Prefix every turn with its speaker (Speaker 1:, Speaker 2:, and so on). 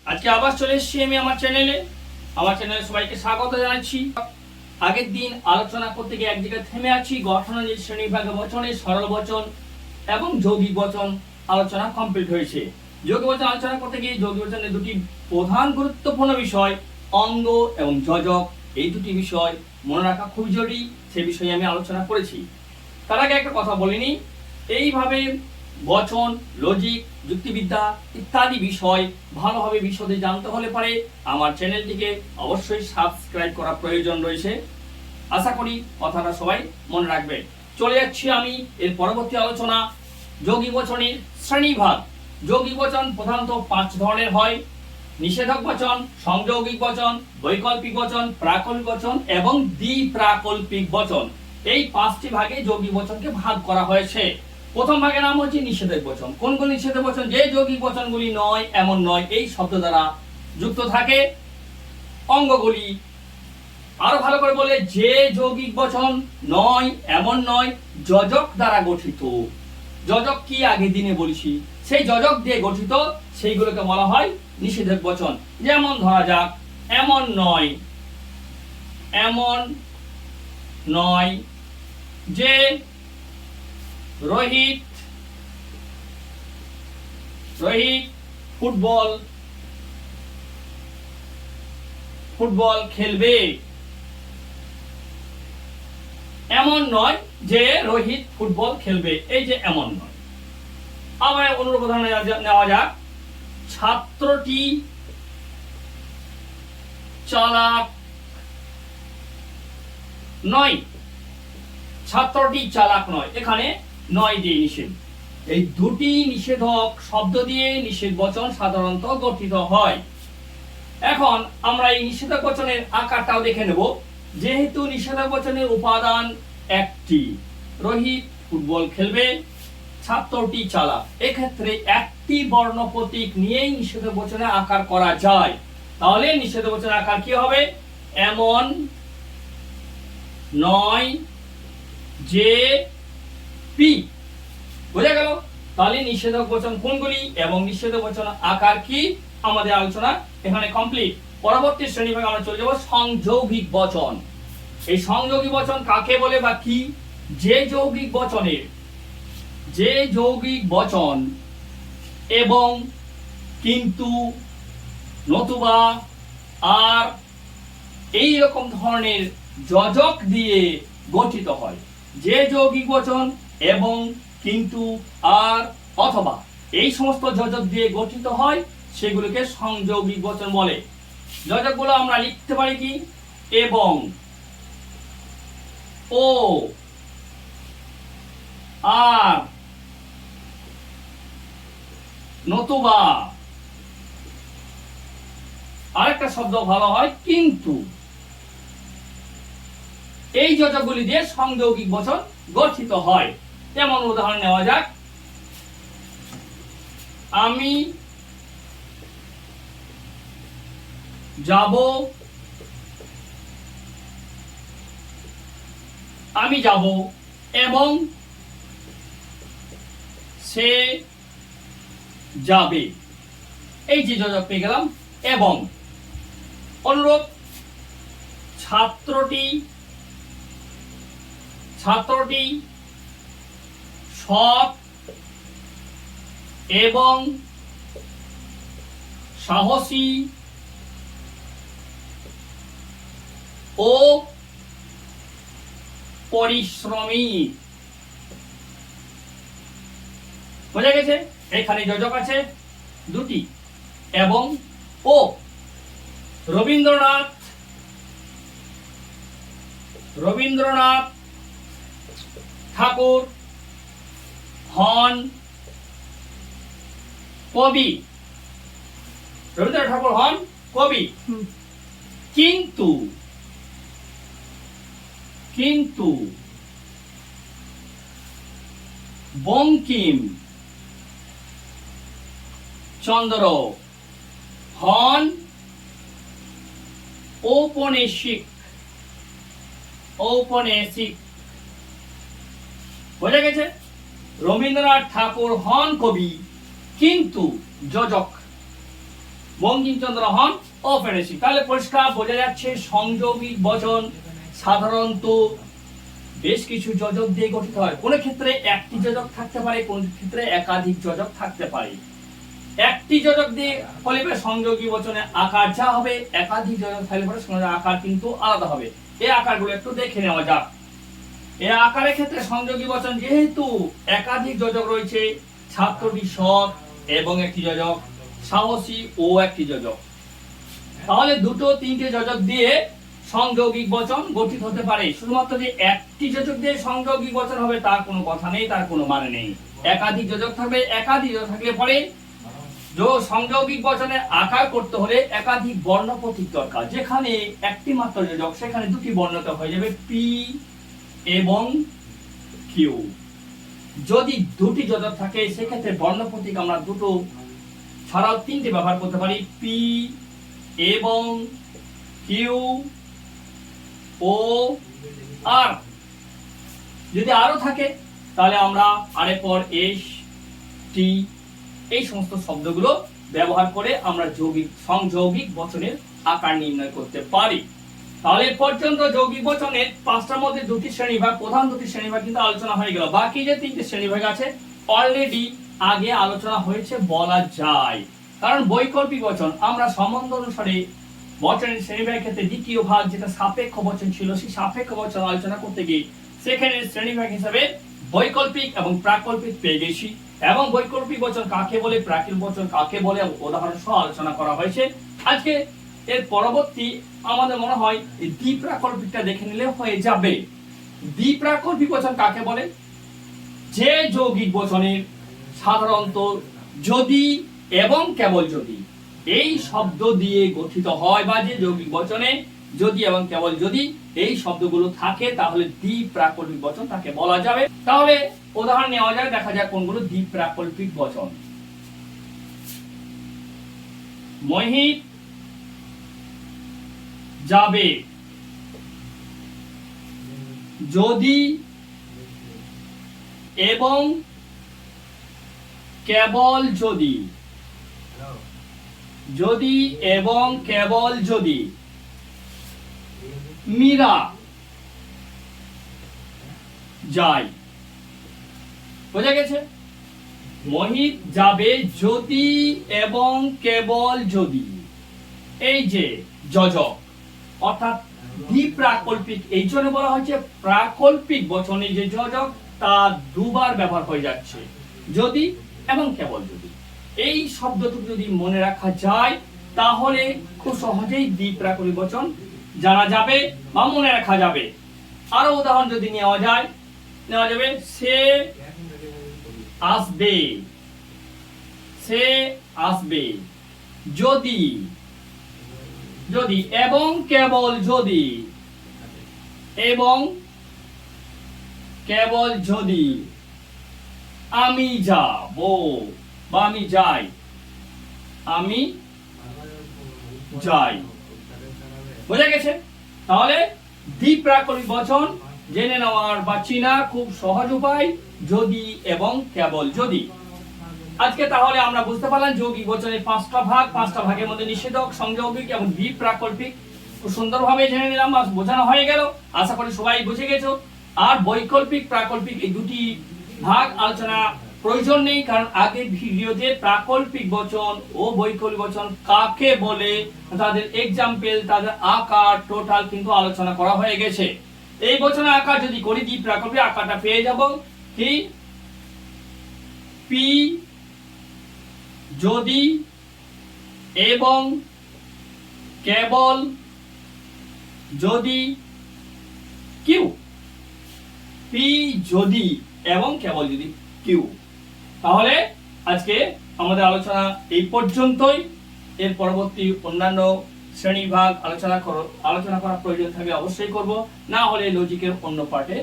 Speaker 1: আজকে আবার চলে এসেছি আমি আমার চ্যানেলে সবাইকে স্বাগত জানাচ্ছি। আগের দিন আলোচনা করতে গিয়ে এক জায়গায় থেমে আছি। গঠনালী শ্রেণীবিভাগ বচনে সরল বচন এবং যৌগিক বচন আলোচনা কমপ্লিট হয়েছে। যৌগিক বচন আলোচনা করতে গিয়ে যৌগিক বচনের দুটি প্রধান গুরুত্বপূর্ণ বিষয় অঙ্গ এবং যোজক, এই দুটি বিষয় মনে রাখা খুব জরুরি। সেই বিষয়ে আমি আলোচনা করেছি। তার আগে একটা কথা বলিনি, এইভাবে বচন, লজিক, যুক্তিবিদ্যা ইত্যাদি বিষয় ভালোভাবে বিশদে জানতে হলে পারে আমার চ্যানেলটিকে অবশ্যই সাবস্ক্রাইব করা প্রয়োজন রয়েছে। আশা করি কথাটা সবাই মনে রাখবে। চলে যাচ্ছি আমি এর পরবর্তী আলোচনা। যৌগিক বচনের শ্রেণীবিভাগ। যৌগিক বচন প্রধানত 5 ধরনের হয়: নিষেধক বচন, সংযৌগিক বচন, বৈকল্পিক বচন, প্রাকল্পিক বচন এবং দ্বিপ্রাকল্পিক বচন। এই 5টি ভাগে যৌগিক বচনকে ভাগ করা হয়েছে। প্রথম ভাগের নাম হচ্ছে নিষেধক বচন। কোনগুলি নিষেধক বচন? যে যৌগিক বচনগুলি নয়, এমন নয় এই শব্দ দ্বারা যুক্ত থাকে অঙ্গগুলি। আরো ভালো করে বলে, যে যৌগিক বচন নয়, এমন নয়, যোজক দ্বারা গঠিত। যোজক কি আগের দিনে বলেছি, সেই যোজক দিয়ে গঠিত সেইগুলোকে বলা হয় নিষেধক বচন। যেমন ধরা যাক, এমন নয়, এমন নয় যে রোহিত ফুটবল খেলবে। এমন নয় যে রোহিত ফুটবল খেলবে, এই যে এমন নয়। আবার অনুরূপ উদাহরণ নেওয়া যাক, ছাত্রটি চালাক নয়। ছাত্রটি চালাক নয়, এখানে নয় দিয়ে নিষেধ। এই দুটি নিষেধক শব্দ দিয়ে নিষেধ বচন সাধারণত গঠিত হয়। এখন আমরা এই নিষেধক বচনের আকারটাও দেখে নেব। যেহেতু নিষেধক বচনের উপাদান একটি, রোহিত ফুটবল খেলবে, ছাত্রটি চালাক, এক্ষেত্রে একটি বর্ণ প্রতীক নিয়েই নিষেধক বচনের আকার করা যায়। তাহলে নিষেধক বচনের আকার কি হবে? এমন নয় যে পি। বোঝা গেল? তাহলে নিষেধক বচন কোনগুলি এবং নিষেধক বচন আকার কি, আমাদের আলোচনা এখানে কমপ্লিট। পরবর্তী শ্রেণীভাগে আমরা চলে যাব সংযৌগিক বচন। এই সংযৌগিক বচন কাকে বলে বা কি? যে যৌগিক বচন এবং, কিন্তু, নতুবা, আর এই রকম ধরনের যোজক দিয়ে গঠিত হয়। যে যৌগিক বচন এবং, কিন্তু, আর, অথবা এই সমস্ত যোজক দিয়ে গঠিত হয় সেগুলোকে সংযৌগিক বচন বলে। যোজকগুলো আমরা লিখতে পারি কি? এবং, ও, আর, নতুবা, আরেকটা শব্দ ভালো হয় কিন্তু। এই যোজকগুলি দিয়ে সংযৌগিক বচন গঠিত হয়। যেমন উদাহরণ নেওয়া যাক, আমি যাব, এবং সে যাবে। এই যে যোজক পেয়ে গেলাম এবং। অনুরূপ ছাত্রটি সৎ এবং সাহসী ও পরিশ্রমী। বোঝা গেছে? এখানে যোজক আছে দুটি, এবং, ও। রবীন্দ্রনাথ ঠাকুর হন কবি। রবীন্দ্রনাথ ঠাকুর হন কবি, কিন্তু বঙ্কিম চন্দ্র হন ঔপন্যাসিক। বোঝা গেছে? রবীন্দ্রনাথ ঠাকুর হন কবি, কিন্তু যোজক বঙ্কিমচন্দ্র হন অপরিণামী। তাহলে পরিষ্কার বোঝা যাচ্ছে সংযোগিক বচন সাধারণত বেশ কিছু যোজক দিয়ে গঠিত হয়। কোন ক্ষেত্রে একটি যোজক থাকতে পারে, কোন ক্ষেত্রে একাধিক যোজক থাকতে পারে। একটি যোজক দিয়ে হলে সংযোগী বচনের আকার যা হবে, একাধিক যোজক থাকলে পরে সংযোগের আকার কিন্তু আলাদা হবে। এই আকারগুলো একটু দেখে নেওয়া যাক। এই আকারের ক্ষেত্রে সংযোগী বচন যেহেতু একাধিক যোজক রয়েছে, ছাত্রটি সৎ এবং একটি যোজক, সাহসী ও একটি যোজক, তাহলে দুটো তিনটে যোজক দিয়ে সংযোগিক বচন গঠিত হতে পারে। শুধুমাত্র যে একটি যোজক দিয়ে সংযোগিক বচন হবে তার কোনো কথা নেই, তার কোনো মানে নেই। একাধিক যোজক থাকবে, একাধিক যোজক থাকলে পরে সংযোগিক বচনের আকার করতে হলে একাধিক বর্ণ প্রতীক দরকার। যেখানে একটি মাত্র যোজক সেখানে দুটি বর্ণতে হয়ে যাবে পি এবং কিউ। যদি দুটি যোজক থাকে সেক্ষেত্রে বর্ণ প্রতীক আমরা দুটো ছাড়াও তিনটে ব্যবহার করতে পারি, পি এবং কিউ ও আর। যদি আরো থাকে তাহলে আমরা আরের পর এস টি এই সমস্ত শব্দগুলো ব্যবহার করে আমরা সংযৌগিক বচনের আকার নির্ণয় করতে পারি। তাহলে পর্যন্ত যৌগিক বচনের পাঁচটার মধ্যে দুটি শ্রেণীভাগ, প্রধান দুটি শ্রেণীভাগ কিন্তু আলোচনা হয়ে গেল। বাকি যে তিনটে শ্রেণীভাগ আছে অলরেডি আগে আলোচনা হয়েছে বলা যায়। কারণ বৈকল্পিক বচন আমরা সম্বন্ধ অনুসারে বচনের শ্রেণীভাগের ক্ষেত্রে দ্বিতীয় ভাগ যেটা সাপেক্ষ বচন ছিল, সেই সাপেক্ষ বচন আলোচনা করতে গিয়ে সেখানে শ্রেণীভাগ হিসাবে বৈকল্পিক এবং প্রাকল্পিক পেয়ে গেছি। এবং বৈকল্পিক বচন কাকে বলে, প্রাকৃতিক বচন কাকে বলে উদাহরণ সহ আলোচনা করা হয়েছে। আজকে এর পরবর্তী আমাদের মনে হয় দ্বিপ্রাকল্পিকটা দেখে নিলে হয়ে যাবে। দ্বিপ্রাকল্পিক বচন কাকে বলে? যে যৌগিক বচনের সাধারণত যদি এবং কেবল যদি এই শব্দ দিয়ে গঠিত হয়, বা যে যৌগিক বচনে যদি এবং কেবল যদি এই শব্দগুলো থাকে তাহলে দ্বিপ্রাকল্পিক বচন তাকে বলা যাবে। তাহলে উদাহরণ নেওয়া যায়, দেখা যায় কোনগুলো দ্বিপ্রাকল্পিক বচন। মোহিত যাবে, যদি এবং কেবল যদি, যদি এবং কেবল যদি মীরা যায়। বোঝা গেছে? মোহিত যাবে যদি এবং কেবল যদি, এই যে যোজক অর্থাৎ দ্বিপ্রাকল্পিক, এই জন্য বলা হয়েছে প্রাকল্পিক বচনে যে যোজক তা দুবার ব্যবহার হয়ে যাচ্ছে, যদি এবং কেবল যদি। এই শব্দটুকু যদি মনে রাখা যায় তাহলে খুব সহজেই দ্বিপ্রাকল্পিক বচন জানা যাবে বা মনে রাখা যাবে। আরো উদাহরণ যদি নেওয়া যাবে, সে আসবে, সে আসবে যদি, যদি এবং কেবল যদি, এবং কেবল যদি আমি যাব বা আমি যাই, আমি যাই। বোঝা গেছে? তাহলে দ্বিপ্রাকল্পিক বচন জেনে নেওয়ার বা চিনার খুব সহজ উপায় যদি এবং কেবল যদি। আজকে তাহলে আমরা বুঝতে পারলাম যৌগিক বচনের পাঁচটা ভাগ, পাঁচটা ভাগের মধ্যে নিষেধক, সংযৌগিক এবং দ্বিপ্রাকল্পিক খুব সুন্দরভাবে জেনে নিলাম বা বোঝানো হয়ে গেল। আশা করি সবাই বুঝে গেছো। আর বৈকল্পিক প্রাকল্পিক এই দুটি ভাগ আলোচনা প্রয়োজন নেই, কারণ আগের ভিডিওতে প্রাকল্পিক বচন ও বৈকল্পিক বচন কাকে বলে, তাদের এক্সাম্পল, তাদের আকার টোটাল কিন্তু আলোচনা করা হয়ে গেছে। এই বচনের আকার যদি করি দ্বিপ্রাকল্পিক আকারটা পেয়ে যাব কি, পি যদি এবং কেবল যদি কিউ, পি যদি এবং কেবল যদি কিউ। তাহলে আজকে আমাদের আলোচনা এই পর্যন্তই। এর পরবর্তী অন্যান্য শ্রেণীভাগ আলোচনা করার প্রয়োজন থাকলে অবশ্যই করব, না হলে লজিকের অন্য পার্টে